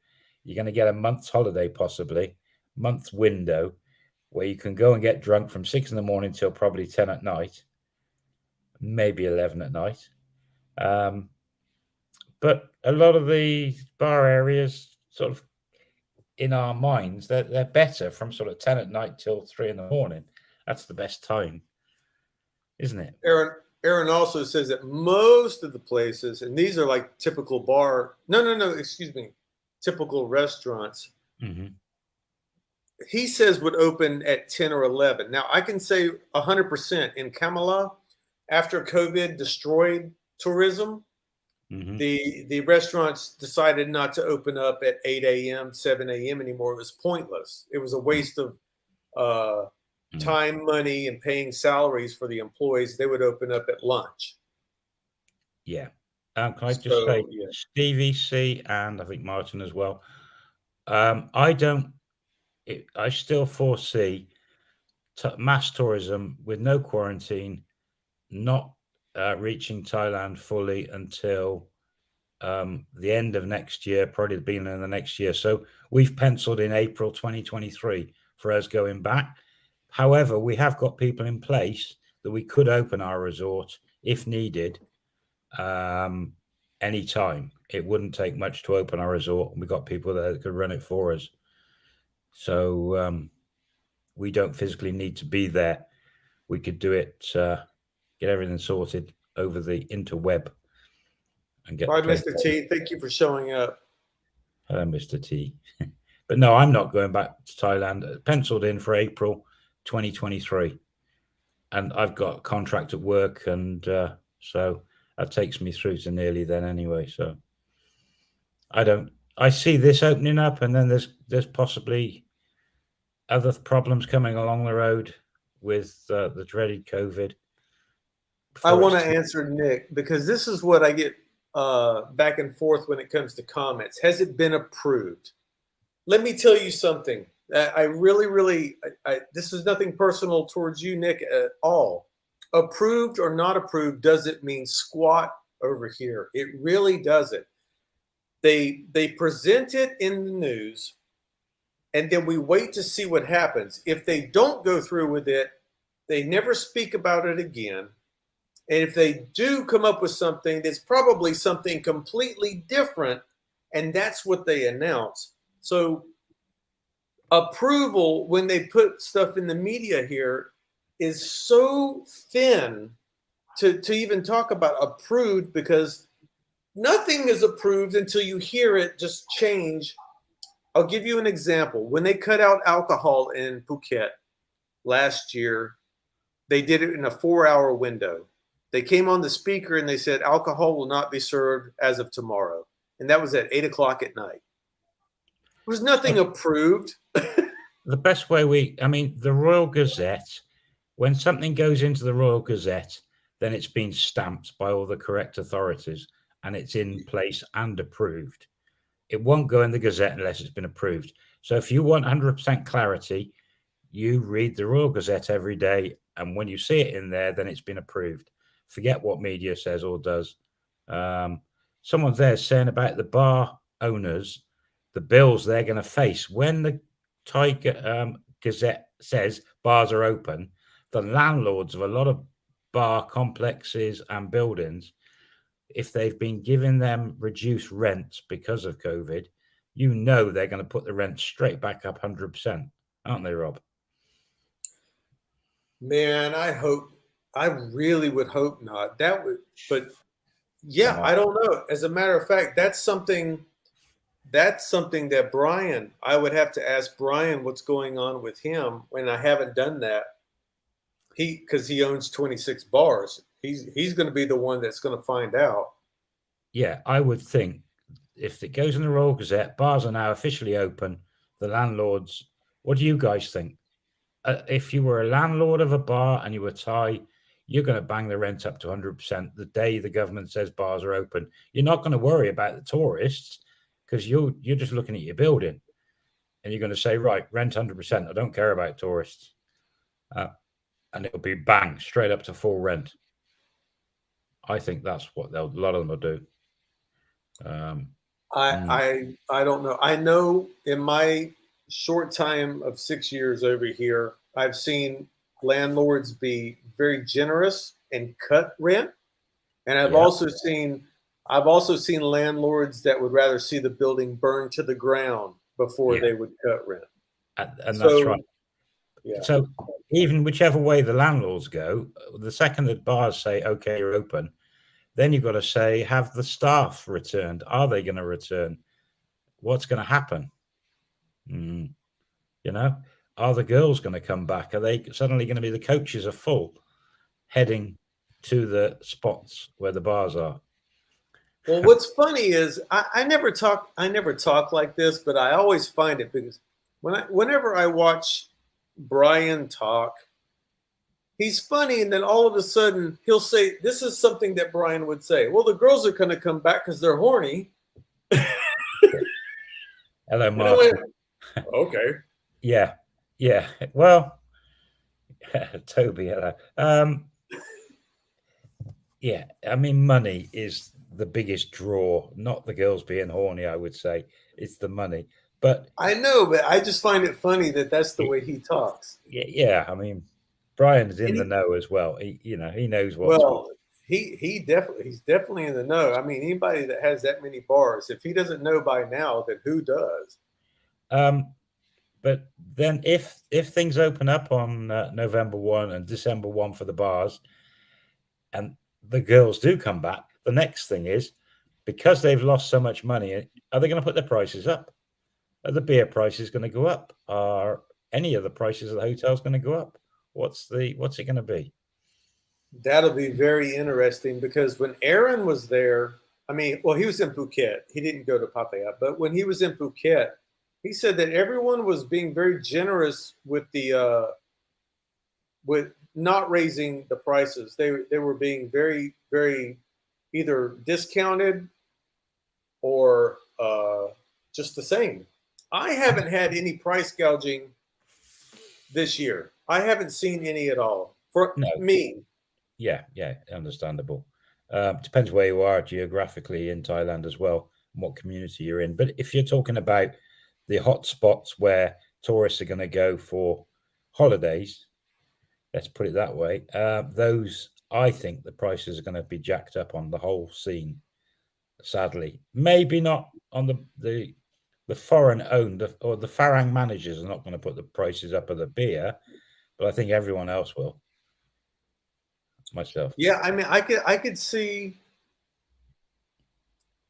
you're going to get a month's holiday, possibly month's window, where you can go and get drunk from 6 in the morning till probably 10 at night, maybe 11 at night. But a lot of the bar areas, sort of in our minds, they're better from sort of 10 at night till 3 in the morning. That's the best time, isn't it? Aaron also says that most of the places, and these are like typical bar, no, excuse me, typical restaurants, Mm-hmm. he says would open at 10 or 11. Now, I can say 100% in Kamala, after COVID destroyed tourism, Mm-hmm. the restaurants decided not to open up at 8 a.m., 7 a.m. anymore. It was pointless. It was a waste of Mm-hmm. time, money, and paying salaries for the employees. They would open up at lunch. Yeah. Can I just say, So, yeah. Stevie C and I think Martin as well. I still foresee mass tourism with no quarantine, not reaching Thailand fully until the end of next year, probably the beginning of the next year. So we've penciled in April 2023 for us going back. However, we have got people in place that we could open our resort if needed any time. It wouldn't take much to open our resort. We got people that could run it for us. So we don't physically need to be there. We could do it, get everything sorted over the interweb and get All the right, place. Mr. T, thank you for showing up. Hello, Mr. T. But no, I'm not going back to Thailand. Penciled in for April 2023. And I've got a contract at work, and so that takes me through to nearly then anyway. So I see this opening up, and then there's possibly other problems coming along the road with the dreaded COVID. I want to answer Nick because this is what I get back and forth when it comes to comments. Has it been approved? Let me tell you something. I really, this is nothing personal towards you, Nick, at all. Approved or not approved doesn't mean squat over here. It really doesn't. They present it in the news, and then we wait to see what happens. If they don't go through with it, they never speak about it again. And if they do come up with something, that's probably something completely different, and that's what they announce. So approval, when they put stuff in the media here, is so thin to even talk about approved, because nothing is approved until you hear it just change. I'll give you an example. When they cut out alcohol in Phuket last year, they did it in a 4-hour window. They came on the speaker and they said alcohol will not be served as of tomorrow. And that was at 8 o'clock at night. There was nothing approved. The best way the Royal Gazette, when something goes into the Royal Gazette, then it's been stamped by all the correct authorities and it's in place and approved. It won't go in the Gazette unless it's been approved. So if you want 100% clarity, you read the Royal Gazette every day. And when you see it in there, then it's been approved. Forget what media says or does. Someone there saying about the bar owners, the bills they're going to face when the Thai Gazette says bars are open. The landlords of a lot of bar complexes and buildings, if they've been giving them reduced rents because of COVID, they're going to put the rent straight back up 100%, aren't they, Rob? Man, I really would hope not. But yeah, I don't know. As a matter of fact, that's something that Brian, I would have to ask Brian what's going on with him when I haven't done that. Because he owns 26 bars. He's going to be the one that's going to find out. Yeah, I would think if it goes in the Royal Gazette, bars are now officially open. The landlords, what do you guys think? If you were a landlord of a bar and you were Thai, you're going to bang the rent up to 100% the day the government says bars are open. You're not going to worry about the tourists because you're just looking at your building and you're going to say, right, rent 100%. I don't care about tourists. And it'll be bang, straight up to full rent. I think that's what a lot of them will do. I don't know. I know in my short time of 6 years over here, I've seen landlords be very generous and cut rent, and I've also seen landlords that would rather see the building burn to the ground before they would cut rent. And that's right. Yeah. So even whichever way the landlords go, the second that bars say, okay, you're open, then you've got to say, have the staff returned? Are they going to return? What's going to happen? Are the girls going to come back? Are they suddenly going to be the coaches are full heading to the spots where the bars are? Well, what's funny is I never talk like this, but I always find it because whenever I watch Brian talk, he's funny, and then all of a sudden he'll say, this is something that Brian would say. Well, the girls are going to come back because they're horny. Hello, Martin. Okay. Yeah. Well, Toby, hello. Yeah, I mean, money is the biggest draw, not the girls being horny, I would say. It's the money. But I know, but I just find it funny that that's the way he talks. Yeah. I mean, Brian's in the know as well. He knows what's. Well, he's definitely in the know. I mean, anybody that has that many bars, if he doesn't know by now, then who does? But then if things open up on November 1 and December 1 for the bars, and the girls do come back, the next thing is, because they've lost so much money, are they going to put their prices up? Are the beer prices going to go up? Are any of the prices of the hotels going to go up? What's it going to be? That'll be very interesting because when Aaron was there, I mean, well, he was in Phuket. He didn't go to Pattaya, but when he was in Phuket, he said that everyone was being very generous with with not raising the prices. They were being very, very either discounted or just the same. I haven't had any price gouging this year. I haven't seen any at all for me. Yeah, understandable. Depends where you are geographically in Thailand as well, and what community you're in. But if you're talking about the hot spots where tourists are going to go for holidays, let's put it that way, those, I think the prices are going to be jacked up on the whole scene, sadly. Maybe not on the foreign owned or the Farang managers are not going to put the prices up of the beer, but I think everyone else will. Myself. Yeah, I mean, I could see.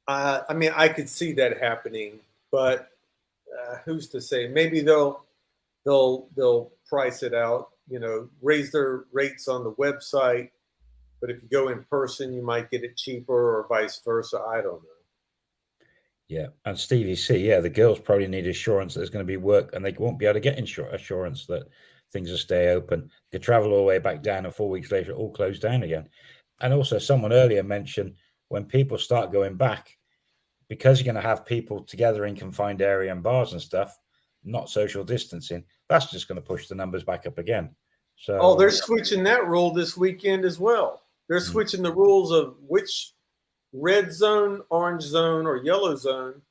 I mean, I could see that happening, but who's to say? Maybe they'll price it out. You know, raise their rates on the website, but if you go in person, you might get it cheaper, or vice versa. I don't know. Yeah, and Stevie C, yeah, the girls probably need assurance that there's going to be work, and they won't be able to get assurance that things will stay open. They travel all the way back down, and 4 weeks later, it all closed down again. And also, someone earlier mentioned when people start going back, because you're going to have people together in confined area and bars and stuff, not social distancing, that's just going to push the numbers back up again. So, they're switching that rule this weekend as well. They're switching the rules of which red zone, orange zone, or yellow zone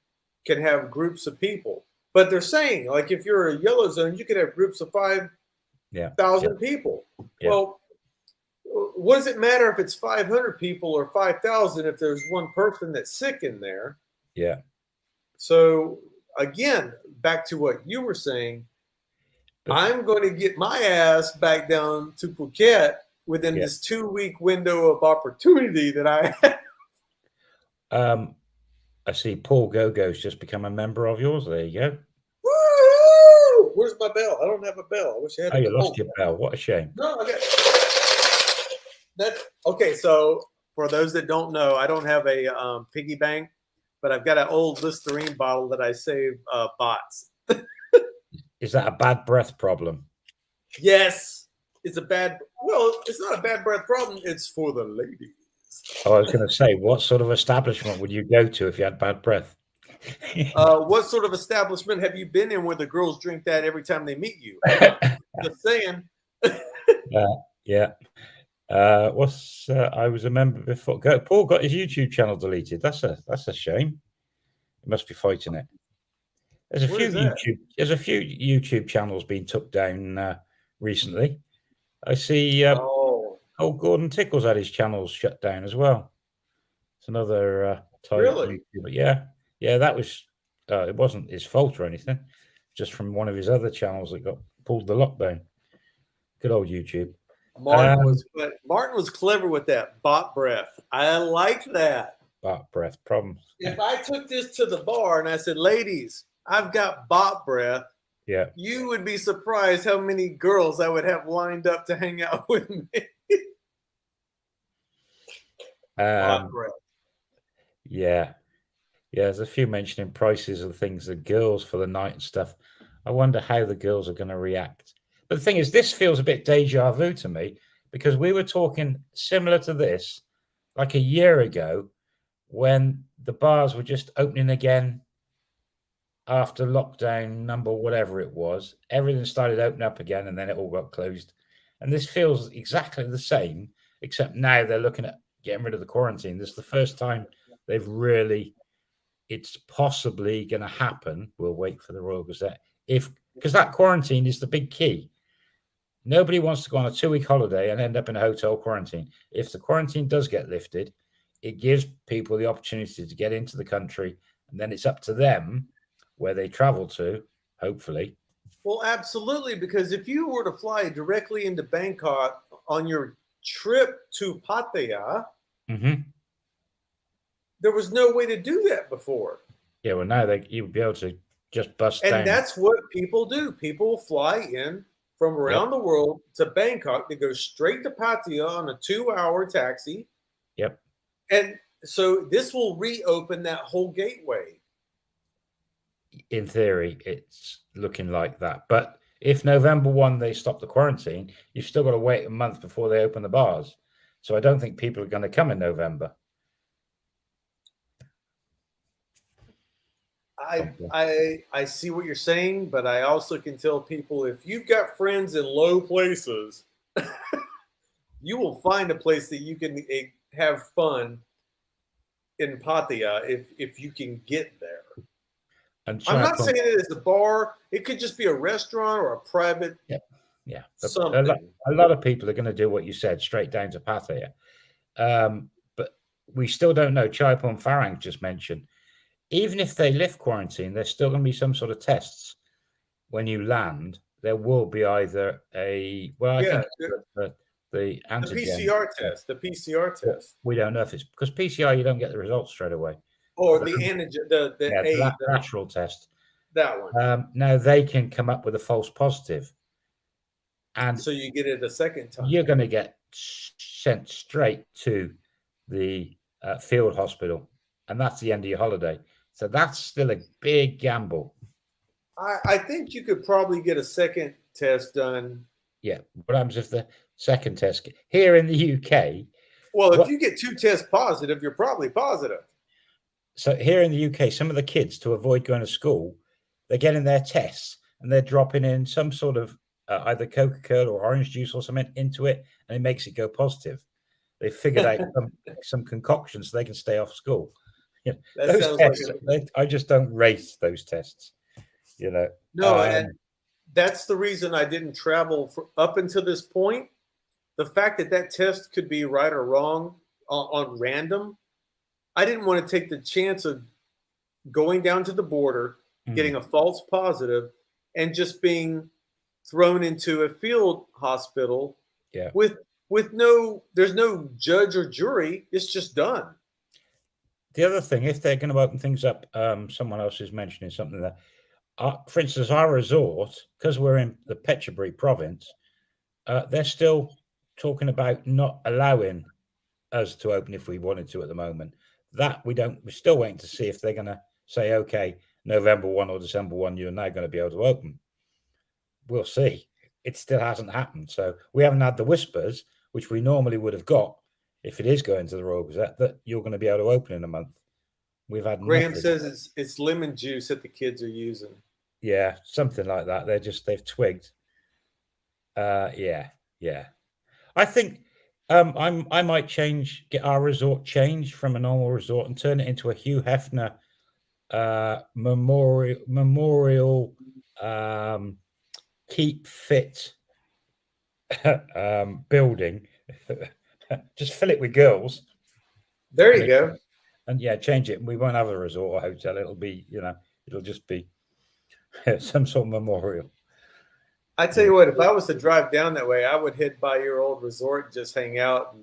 can have groups of people. But they're saying, like, if you're a yellow zone, you could have groups of 5,000 people. Yeah. Well, what does it matter if it's 500 people or 5,000 if there's one person that's sick in there? Yeah. So, again, back to what you were saying, I'm going to get my ass back down to Phuket within this 2-week window of opportunity that I have. I see Paul Gogo's just become a member of yours. There you go. Woo! Where's my bell? I don't have a bell. I wish I had. Oh, you lost your bell. What a shame. No, I got that. Okay, so for those that don't know, I don't have a piggy bank, but I've got an old Listerine bottle that I save bots. Is that a bad breath problem? Yes, it's a bad. Well, it's not a bad breath problem. It's for the ladies. Oh, I was going to say, what sort of establishment would you go to if you had bad breath? What sort of establishment have you been in where the girls drink that every time they meet you? Just saying. Yeah. I was a member before. Paul got his YouTube channel deleted. That's a shame. He must be fighting it. There's a few YouTube channels being took down recently. I see. Gordon Tickles had his channels shut down as well. It's another type really? YouTuber. Yeah. That was. It wasn't his fault or anything. Just from one of his other channels that got pulled the lockdown. Good old YouTube. Martin was clever with that bot breath. I like that. Bot breath problem. If I took this to the bar and I said, "Ladies, I've got bot breath," yeah, you would be surprised how many girls I would have lined up to hang out with me. Bot breath. Yeah. There's a few mentioning prices of things, the girls for the night and stuff. I wonder how the girls are going to react. But the thing is, this feels a bit deja vu to me because we were talking similar to this like a year ago when the bars were just opening again after lockdown number whatever it was. Everything started opening up again and then it all got closed. And this feels exactly the same, except now they're looking at getting rid of the quarantine. This is the first time they've really, it's possibly going to happen. We'll wait for the Royal Gazette. Because that quarantine is the big key. Nobody wants to go on a 2-week holiday and end up in a hotel quarantine. If the quarantine does get lifted, it gives people the opportunity to get into the country, and then it's up to them where they travel to, hopefully. Well, absolutely, because if you were to fly directly into Bangkok on your trip to Pattaya, Mm-hmm. there was no way to do that before. Yeah, well, now you would be able to just bust And down. that's what people do. People will fly in from around the world to Bangkok. They go straight to Pattaya on a 2-hour taxi. Yep. And so this will reopen that whole gateway. In theory, it's looking like that. But if November 1 they stop the quarantine, you've still got to wait a month before they open the bars. So I don't think people are going to come in November. I see what you're saying, but I also can tell people, if you've got friends in low places, you will find a place that you can have fun in Pattaya if you can get there. And I'm not saying it is a bar. It could just be a restaurant or a private. Yeah. Something. A lot of people are going to do what you said, straight down to Pattaya. But we still don't know. Chaipon Farang just mentioned, even if they lift quarantine, there's still going to be some sort of tests when you land. There will be either the antigen, PCR test. The PCR test. We don't know if it's because PCR you don't get the results straight away. Or the antigen, the lateral test. That one. Now they can come up with a false positive, and so you get it a second time. You're going to get sent straight to the field hospital, and that's the end of your holiday. So that's still a big gamble. I think you could probably get a second test done. Yeah. What happens if the second test here in the UK? Well, if you get 2 tests positive, you're probably positive. So here in the UK, some of the kids, to avoid going to school, they're getting their tests and they're dropping in some sort of either Coca-Cola or orange juice or something into it, and it makes it go positive. They figured out some concoction so they can stay off school. You know, those tests, I just don't rate those tests. You know, no, and that's the reason I didn't travel up until this point. The fact that test could be right or wrong on random, I didn't want to take the chance of going down to the border, getting a false positive, and just being thrown into a field hospital. Yeah. There's no judge or jury. It's just done. The other thing, if they're going to open things up, someone else is mentioning something there. For instance, our resort, because we're in the Phetchaburi province, they're still talking about not allowing us to open if we wanted to at the moment. That we're still waiting to see if they're going to say, okay, November 1 or December 1, you're now going to be able to open. We'll see. It still hasn't happened. So we haven't had the whispers, which we normally would have got if it is going to the Royal Gazette, that you're going to be able to open in a month. We've had Graham says it's lemon juice that the kids are using. Yeah, something like that. They've twigged. Yeah. I think I might get our resort changed from a normal resort and turn it into a Hugh Hefner memorial keep fit building. Just fill it with girls. There you go. And change it. We won't have a resort or hotel. It'll be, it'll just be some sort of memorial. I tell you what, if I was to drive down that way, I would head by your old resort and just hang out and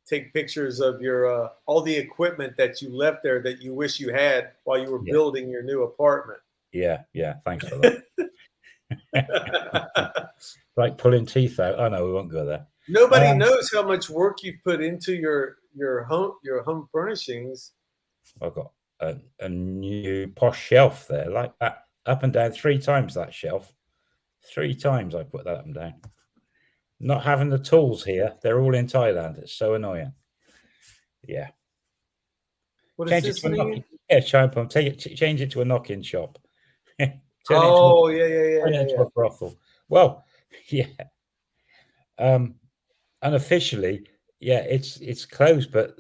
take pictures of your all the equipment that you left there that you wish you had while you were building your new apartment. Yeah. Thanks for that. Like pulling teeth out. Oh no, we won't go there. Nobody knows how much work you've put into your home furnishings. I've got a new posh shelf there, like that, up and down 3 times that shelf. 3 times I put that up and down. Not having the tools here, they're all in Thailand. It's so annoying. Yeah. What does this mean? Change it to a knock-in shop. Yeah. Into a brothel. Well, yeah. Unofficially, it's closed, but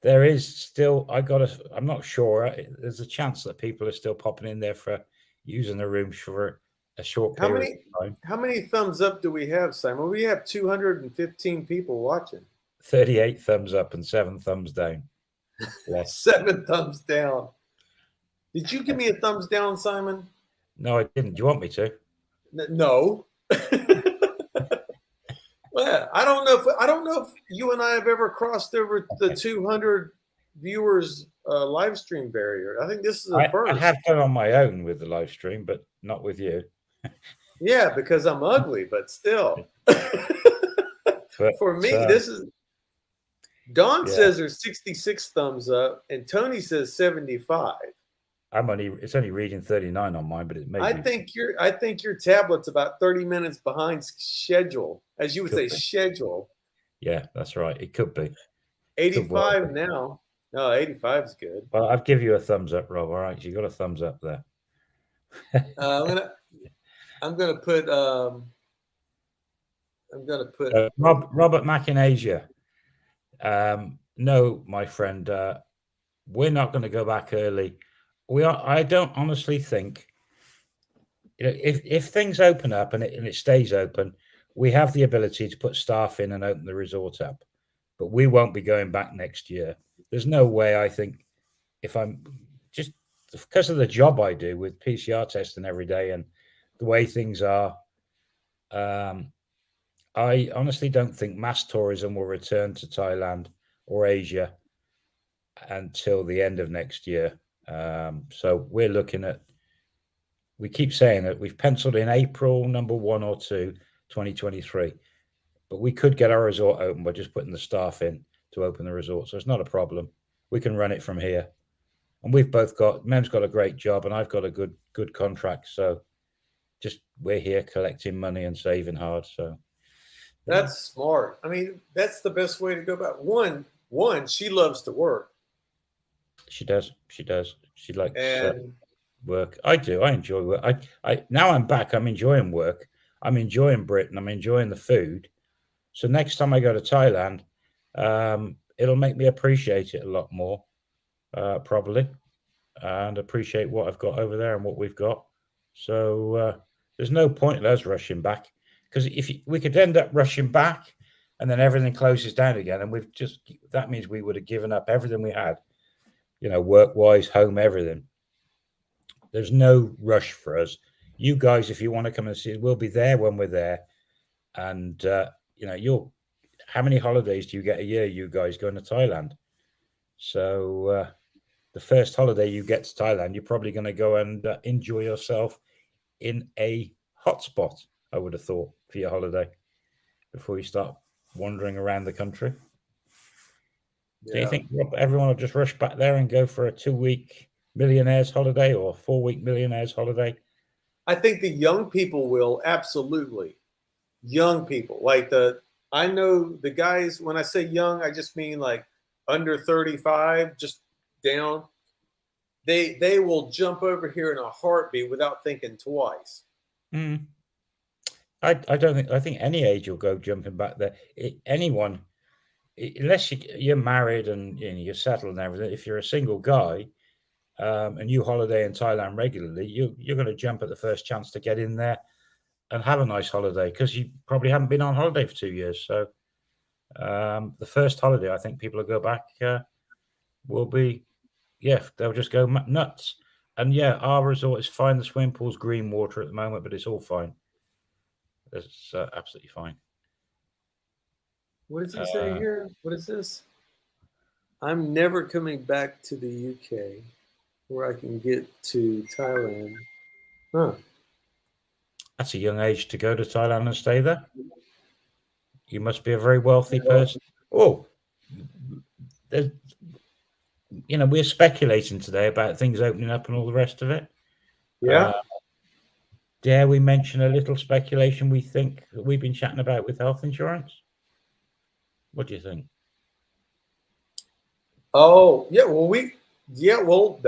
there is still. I'm not sure. There's a chance that people are still popping in there for using the rooms for a short How period many of time. how many thumbs up do we have, Simon? We have 215 people watching. 38 thumbs up and 7 thumbs down. Less. 7 thumbs down. Did you give me a thumbs down, Simon? No, I didn't. Do you want me to? No. Well, I don't know if you and I have ever crossed over the 200 viewers live stream barrier. I think this is a first. I have done on my own with the live stream, but not with you. Yeah, because I'm ugly, but still. But For me, this is Don says there's 66 thumbs up, and Tony says 75. It's only reading 39 on mine, but it may I think your tablet's about 30 minutes behind schedule, as you would say, schedule. Yeah, that's right. It could be 85 now. No, 85 is good. Well, I'll give you a thumbs up, Rob. All right, you got a thumbs up there. I'm gonna put Robert Mack in Asia. No, my friend, we're not going to go back early. I don't honestly think, if things open up and it stays open, we have the ability to put staff in and open the resort up, but we won't be going back next year. There's no way. I think if I'm just because of the job I do with PCR testing every day and the way things are, I honestly don't think mass tourism will return to Thailand or Asia until the end of next year. So we're looking at, we keep saying that we've penciled in April number 1 or 2, 2023, but we could get our resort open by just putting the staff in to open the resort. So it's not a problem. We can run it from here. And Mem's got a great job and I've got a good contract. So just, we're here collecting money and saving hard. So that's smart. I mean, that's the best way to go about it. One, she loves to work. She does. She likes work. I do. I enjoy work. Now I'm back. I'm enjoying work. I'm enjoying Britain. I'm enjoying the food. So next time I go to Thailand, it'll make me appreciate it a lot more, probably, and appreciate what I've got over there and what we've got. So there's no point in us rushing back, because we could end up rushing back and then everything closes down again, and that means we would have given up everything we had, work-wise, home, everything. There's no rush for us. You guys, if you want to come and see us, we'll be there when we're there. And how many holidays do you get a year, you guys, going to Thailand? So the first holiday you get to Thailand, you're probably going to go and enjoy yourself in a hotspot, I would have thought, for your holiday before you start wandering around the country. Yeah. Do you think everyone will just rush back there and go for a 2-week millionaires holiday or a 4-week millionaires holiday? I think the young people will, absolutely. Young people, I know the guys, when I say young, I just mean like under 35, just down. They will jump over here in a heartbeat without thinking twice. I think any age will go jumping back there. Anyone, unless you're married and you're settled and everything. If you're a single guy and you holiday in Thailand regularly, you're going to jump at the first chance to get in there and have a nice holiday, because you probably haven't been on holiday for 2 years. So the first holiday, I think people will go back will be, they'll just go nuts. And our resort is fine. The swimming pool's green water at the moment, but it's all fine. It's absolutely fine. What does he say here? What is this? I'm never coming back to the UK where I can get to Thailand. Huh. That's a young age to go to Thailand and stay there. You must be a very wealthy person. Oh, we're speculating today about things opening up and all the rest of it. Yeah. Dare we mention a little speculation we think that we've been chatting about with health insurance? What do you think? Oh, yeah. Well,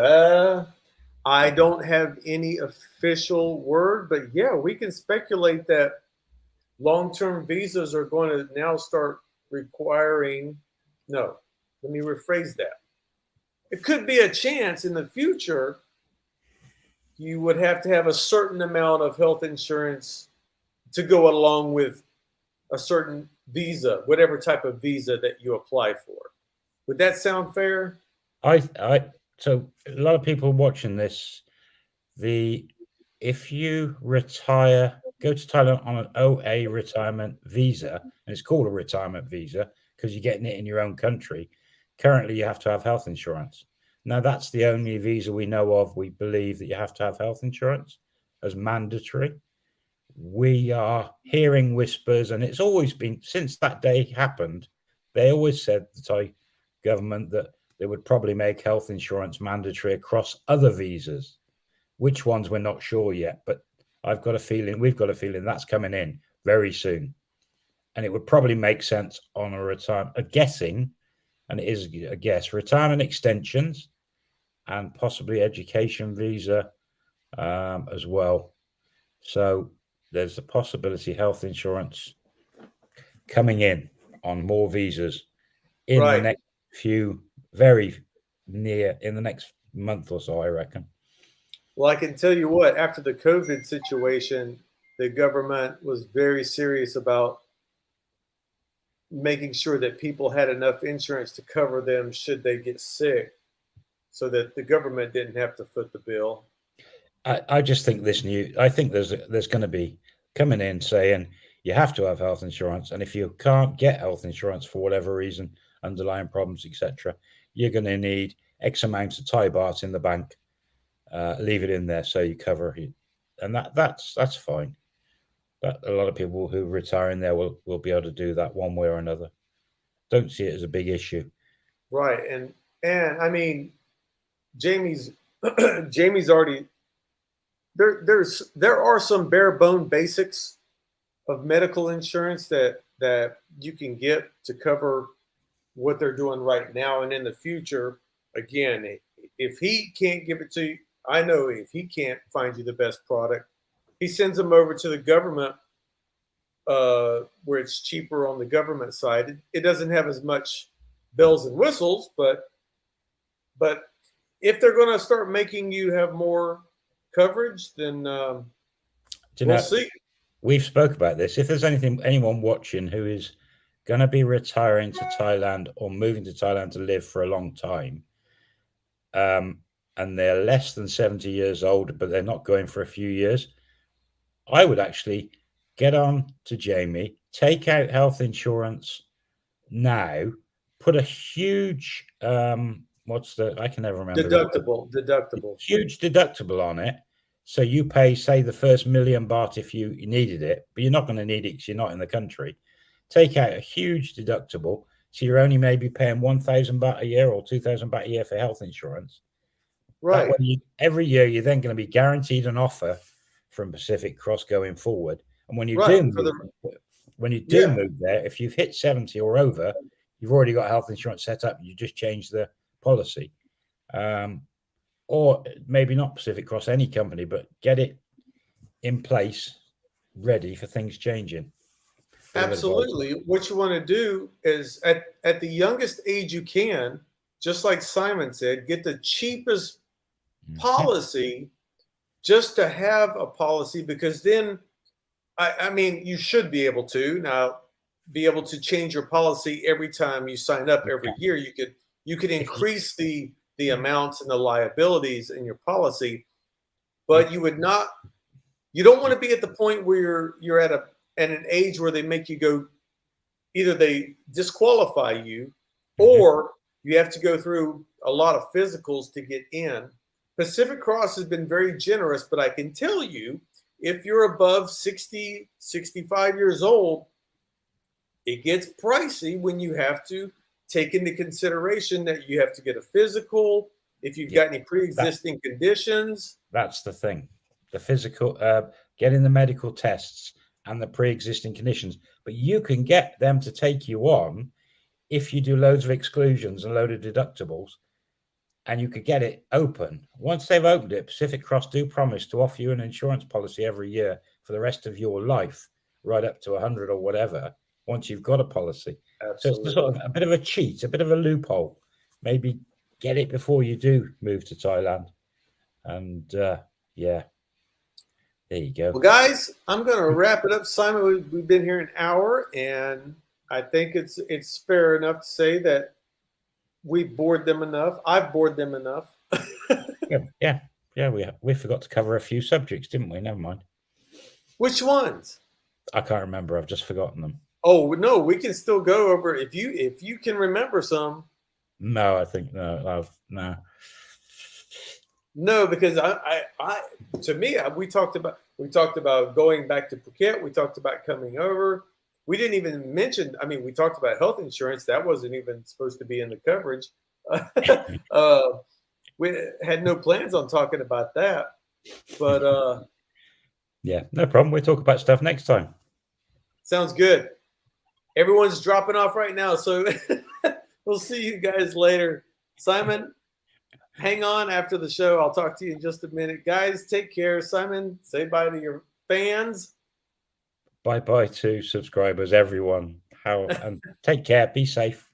I don't have any official word, but we can speculate that long-term visas are going to now start requiring. No, let me rephrase that. It could be a chance in the future you would have to have a certain amount of health insurance to go along with a certain visa, whatever type of visa that you apply for. Would that sound fair? So a lot of people watching this, if you retire, go to Thailand on an OA retirement visa, and it's called a retirement visa because you're getting it in your own country. Currently, you have to have health insurance. Now, that's the only visa we know of. We believe that you have to have health insurance as mandatory. We are hearing whispers, and it's always been since that day happened. They always said, the Thai government, that they would probably make health insurance mandatory across other visas. Which ones we're not sure yet, but we've got a feeling that's coming in very soon. And it would probably make sense on a guessing, and it is a guess, retirement extensions and possibly education visa as well. So there's a possibility health insurance coming in on more visas in the next in the next month or so, I reckon. Well, I can tell you what, after the COVID situation, the government was very serious about making sure that people had enough insurance to cover them should they get sick, so that the government didn't have to foot the bill. I just think there's going to be coming in saying you have to have health insurance, and if you can't get health insurance for whatever reason, underlying problems, etc., you're going to need X amount of Thai bahts in the bank. Leave it in there so you cover it, and that's fine. But a lot of people who retire in there will be able to do that one way or another. Don't see it as a big issue. Right, and I mean, Jamie's Jamie's already there are some bare bone basics of medical insurance that you can get to cover what they're doing right now and in the future. Again, if he can't give it to you, I know if he can't find you the best product, he sends them over to the government, where it's cheaper on the government side. It doesn't have as much bells and whistles, but if they're going to start making you have more coverage, then we'll see. We've spoke about this. If there's anyone watching who is going to be retiring to Thailand or moving to Thailand to live for a long time, and they're less than 70 years old, but they're not going for a few years, I would actually get on to Jamie, take out health insurance now, put a huge I can never remember deductible huge deductible on it. So you pay, say, the first million baht if you needed it, but you're not going to need it because you're not in the country. Take out a huge deductible, so you're only maybe paying 1,000 baht a year or 2,000 baht a year for health insurance. Right. That way, every year you're then going to be guaranteed an offer from Pacific Cross going forward. And when you do move there, if you've hit 70 or over, you've already got health insurance set up. You just change the policy. Or maybe not Pacific Cross, any company, but get it in place, ready for things changing. Absolutely. What you want to do is at the youngest age you can, just like Simon said, get the cheapest policy just to have a policy, because then, I mean, you should be able to change your policy every time you sign up every year. You could increase the amounts and the liabilities in your policy, but you don't want to be at the point where you're at an age where they make you go, either they disqualify you or you have to go through a lot of physicals to get in. Pacific Cross has been very generous, but I can tell you, if you're above 60, 65 years old, it gets pricey when you have to take into consideration that you have to get a physical, if you've got any pre-existing conditions. That's the thing. The physical, getting the medical tests and the pre-existing conditions. But you can get them to take you on if you do loads of exclusions and load of deductibles, and you could get it open. Once they've opened it, Pacific Cross do promise to offer you an insurance policy every year for the rest of your life, right up to 100 or whatever, once you've got a policy. Absolutely. So it's sort of a bit of a cheat, a bit of a loophole. Maybe get it before you do move to Thailand. And Yeah. There you go. Well, guys, I'm going to wrap it up. Simon, we've been here an hour, and I think it's fair enough to say that we've bored them enough. I've bored them enough. Yeah. We forgot to cover a few subjects, didn't we? Never mind. Which ones? I can't remember. I've just forgotten them. Oh no, we can still go over if you can remember some. No, I think no. No, because I to me we talked about going back to Phuket. We talked about coming over. We didn't even mention. I mean, we talked about health insurance. That wasn't even supposed to be in the coverage. We had no plans on talking about that. But yeah, no problem. We'll talk about stuff next time. Sounds good. Everyone's dropping off right now, so we'll see you guys later. Simon, hang on after the show. I'll talk to you in just a minute. Guys, take care. Simon, say bye to your fans. Bye to subscribers, everyone. And take care. Be safe.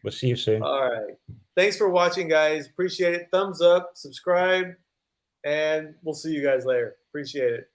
We'll see you soon. All right. Thanks for watching, guys. Appreciate it. Thumbs up, subscribe, and we'll see you guys later. Appreciate it.